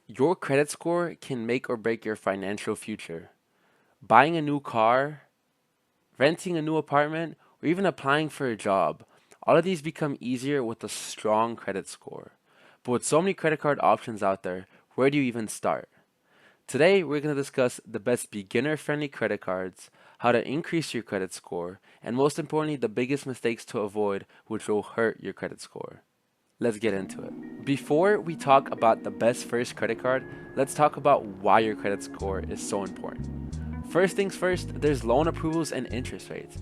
Your credit score can make or break your financial future. Buying a new car, renting a new apartment, or even applying for a job, all of these become easier with a strong credit score. But with so many credit card options out there, where do you even start? Today, we're going to discuss the best beginner friendly credit cards, how to increase your credit score, and most importantly, the biggest mistakes to avoid which will hurt your credit score. Let's get into it. Before we talk about the best first credit card, let's talk about why your credit score is so important. First things first, there's loan approvals and interest rates.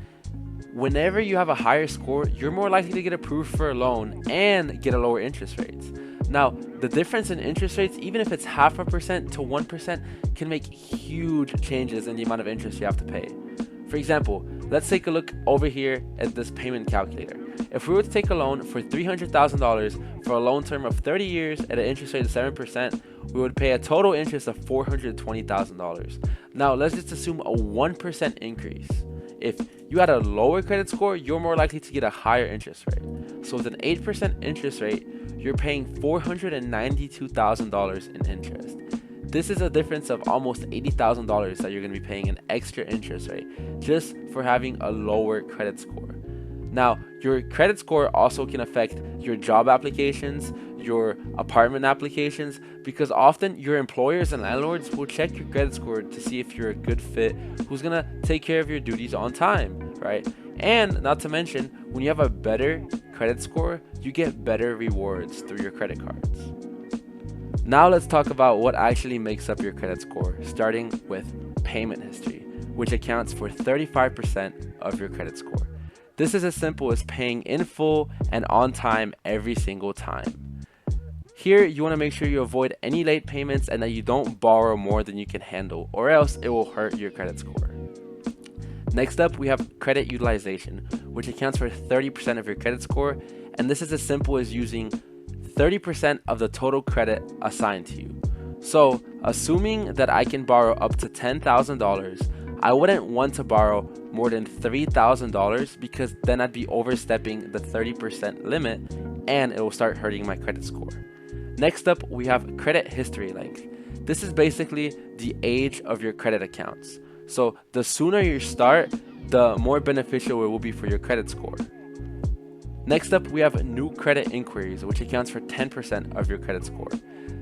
Whenever you have a higher score, you're more likely to get approved for a loan and get a lower interest rates. Now, the difference in interest rates, even if it's 0.5% to 1%, can make huge changes in the amount of interest you have to pay. For example, let's take a look over here at this payment calculator. If we were to take a loan for $300,000 for a loan term of 30 years at an interest rate of 7%, we would pay a total interest of $420,000. Now, let's just assume a 1% increase. If you had a lower credit score, you're more likely to get a higher interest rate. So with an 8% interest rate, you're paying $492,000 in interest. This is a difference of almost $80,000 that you're going to be paying an extra interest rate just for having a lower credit score. Now, your credit score also can affect your job applications, your apartment applications, because often your employers and landlords will check your credit score to see if you're a good fit who's going to take care of your duties on time, right? And not to mention, when you have a better credit score, you get better rewards through your credit cards. Now let's talk about what actually makes up your credit score, starting with payment history, which accounts for 35% of your credit score. This is as simple as paying in full and on time every single time. Here, you want to make sure you avoid any late payments and that you don't borrow more than you can handle, or else it will hurt your credit score. Next up, we have credit utilization, which accounts for 30% of your credit score, and this is as simple as using 30% of the total credit assigned to you. So, assuming that I can borrow up to $10,000, I wouldn't want to borrow more than $3,000 because then I'd be overstepping the 30% limit and it will start hurting my credit score. Next up, we have credit history length. This is basically the age of your credit accounts. So, the sooner you start, the more beneficial it will be for your credit score. Next up, we have new credit inquiries, which accounts for 10% of your credit score.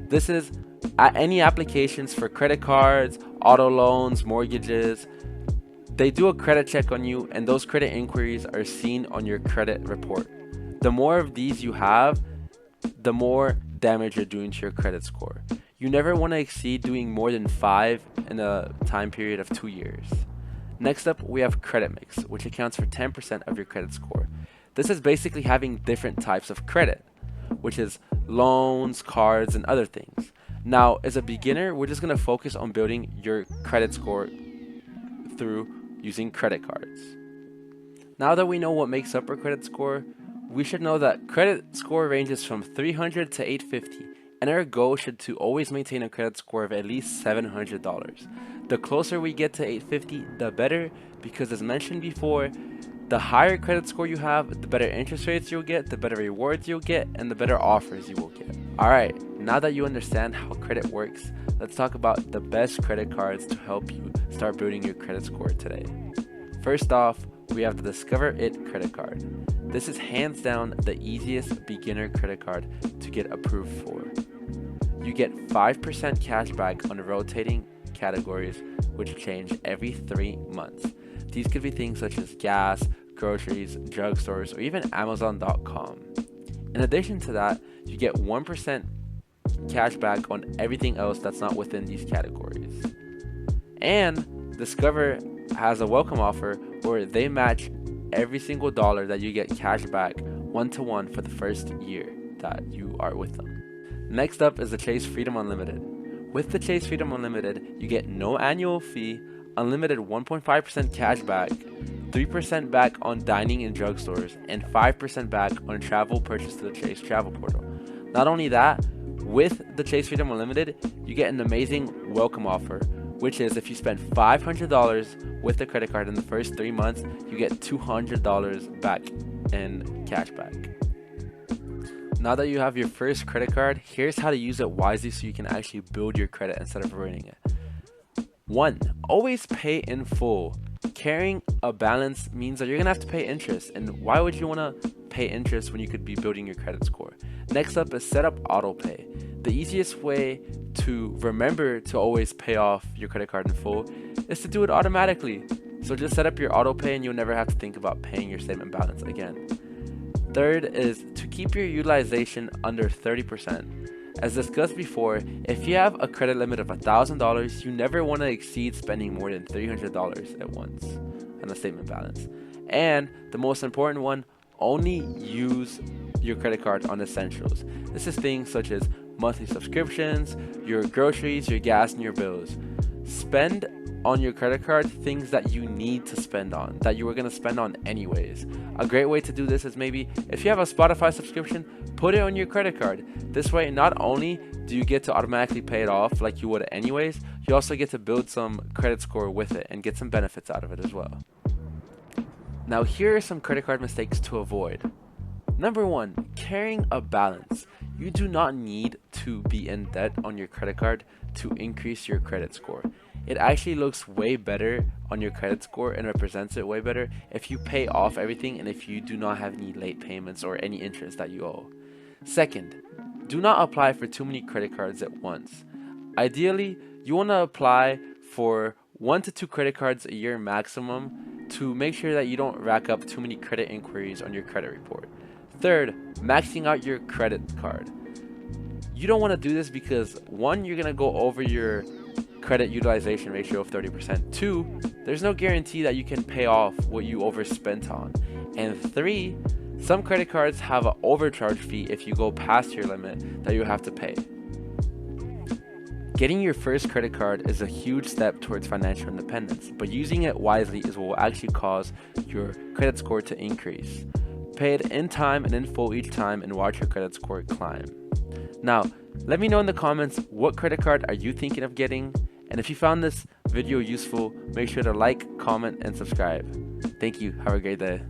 This is any applications for credit cards, auto loans, mortgages. They do a credit check on you, and those credit inquiries are seen on your credit report. The more of these you have, the more damage you're doing to your credit score. You never want to exceed doing more than 5 in a time period of 2 years. Next up, we have credit mix, which accounts for 10% of your credit score. This is basically having different types of credit, which is loans, cards, and other things. Now, as a beginner, we're just going to focus on building your credit score through using credit cards. Now that we know what makes up our credit score, we should know that credit score ranges from 300 to 850, and our goal should to always maintain a credit score of at least $700. The closer we get to 850, the better, because as mentioned before, the higher credit score you have, the better interest rates you'll get, the better rewards you'll get, and the better offers you will get. Alright, now that you understand how credit works, let's talk about the best credit cards to help you start building your credit score today. First off, we have the Discover It credit card. This is hands down the easiest beginner credit card to get approved for. You get 5% cash back on rotating categories which change every 3 months. These could be things such as gas, groceries, drugstores, or even Amazon.com. In addition to that, you get 1% cash back on everything else that's not within these categories. And Discover has a welcome offer where they match every single dollar that you get cash back 1-to-1 for the first year that you are with them. Next up is the Chase Freedom Unlimited. With the Chase Freedom Unlimited, you get no annual fee, unlimited 1.5% cash back, 3% back on dining in drugstores, and 5% back on travel purchased to the Chase Travel Portal. Not only that, with the Chase Freedom Unlimited, you get an amazing welcome offer, which is if you spend $500 with the credit card in the first 3 months, you get $200 back in cash back. Now that you have your first credit card, here's how to use it wisely so you can actually build your credit instead of ruining it. 1. Always pay in full. Carrying a balance means that you're going to have to pay interest, and why would you want to pay interest when you could be building your credit score? Next up is set up auto pay. The easiest way to remember to always pay off your credit card in full is to do it automatically. So just set up your auto pay and you'll never have to think about paying your statement balance again. Third is to keep your utilization under 30%. As discussed before, if you have a credit limit of $1,000, you never want to exceed spending more than $300 at once on a statement balance. And the most important one, only use your credit card on essentials. This is things such as monthly subscriptions, your groceries, your gas, and your bills. Spend on your credit card things that you need to spend on, that you were going to spend on anyways. A great way to do this is maybe if you have a Spotify subscription, put it on your credit card. This way, not only do you get to automatically pay it off like you would anyways, you also get to build some credit score with it and get some benefits out of it as well. Now, here are some credit card mistakes to avoid. Number 1, carrying a balance. You do not need to be in debt on your credit card to increase your credit score. It actually looks way better on your credit score and represents it way better if you pay off everything and if you do not have any late payments or any interest that you owe. Second, do not apply for too many credit cards at once. Ideally, you want to apply for 1 to 2 credit cards a year maximum to make sure that you don't rack up too many credit inquiries on your credit report. Third, maxing out your credit card. You don't want to do this because 1, you're going to go over your credit utilization ratio of 30%. 2, there's no guarantee that you can pay off what you overspent on. And 3, some credit cards have an overcharge fee if you go past your limit that you have to pay. Getting your first credit card is a huge step towards financial independence, but using it wisely is what will actually cause your credit score to increase. Pay it in time and in full each time and watch your credit score climb. Now, let me know in the comments, what credit card are you thinking of getting? And if you found this video useful, make sure to like, comment, and subscribe. Thank you. Have a great day.